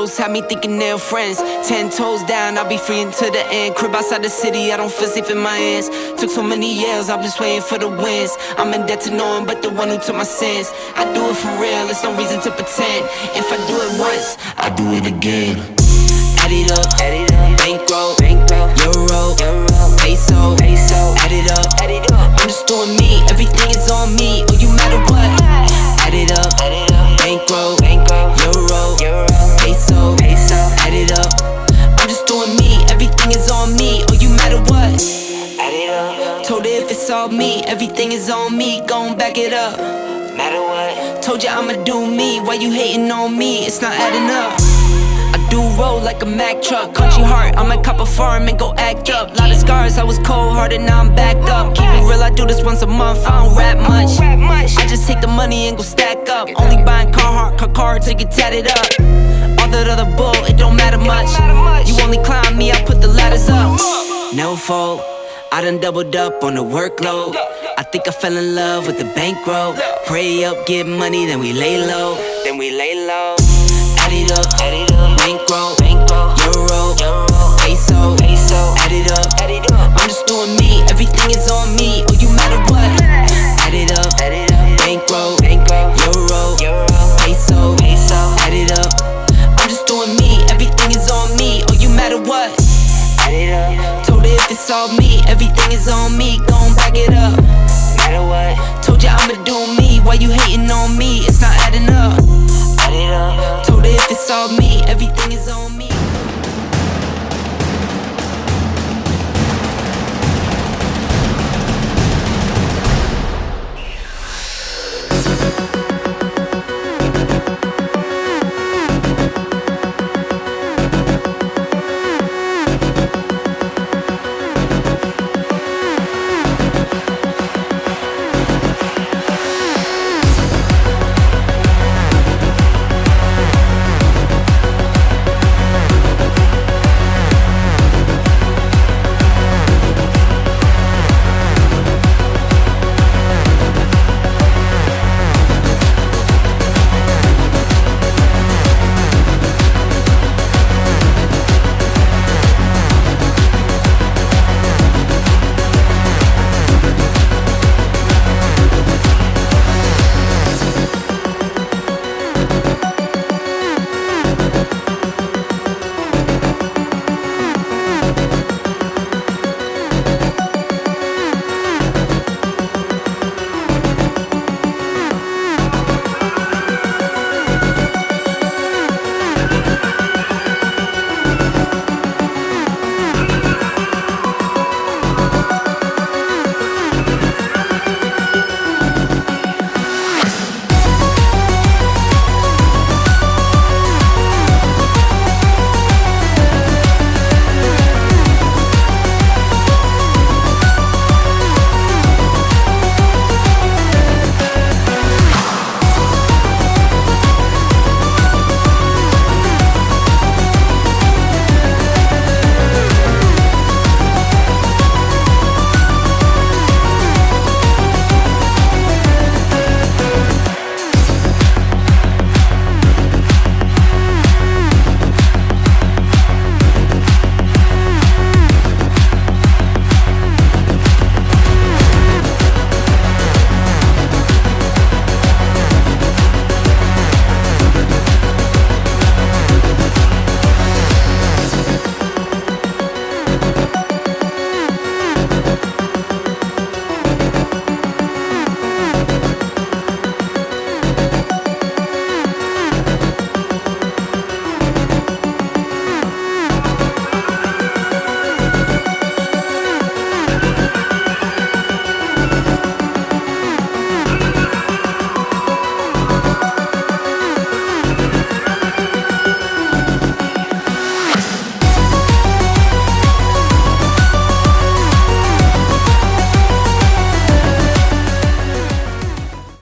close, had me thinking they're friends. 10 toes down, I'll be free until the end. Crib outside the city, I don't feel safe in my hands. Took so many years, I'm just waiting for the wins. I'm in debt to no one but the one who took my sins. I do it for real, there's no reason to pretend. If I do it once, I do it again. Add it up, bankroll, euro, peso, add it up. I'm just doing me, everything is on me. Oh, you matter what? Add it up, bankroll, euro, peso, add it up. I'm just doing me, everything is on me. Oh, you matter what? Add it up. Told her if it's all me, everything is on me. Gon' back it up. Matter what? Told you I'ma do me. Why you hating on me? It's not adding up. I do roll like a Mack truck. Country heart, I might cop a farm and go act up. Lot of scars, I was cold-hearted, now I'm backed up. Keep it real, I do this once a month, I don't rap much. I just take the money and go stack up. Only buying car to get tatted up. All that other bull, it don't matter much. You only climb me, I put the ladders up. No fault, I done doubled up on the workload. I think I fell in love with the bankroll. Pray up, get money, then we lay low. Add it up, bankroll, euro, peso, add it up. I'm just doing me, everything is on me. Oh, you matter what? Add it up, bankroll, euro, peso, add it up. I'm just doing me, everything is on me. Oh, you matter what? Add it up. Told her if it's all me, everything is on me. Gon' back it up. Matter what? Told you I'ma do me. Why you hating on me? It's not adding up. Told her if it's all me, everything is on me.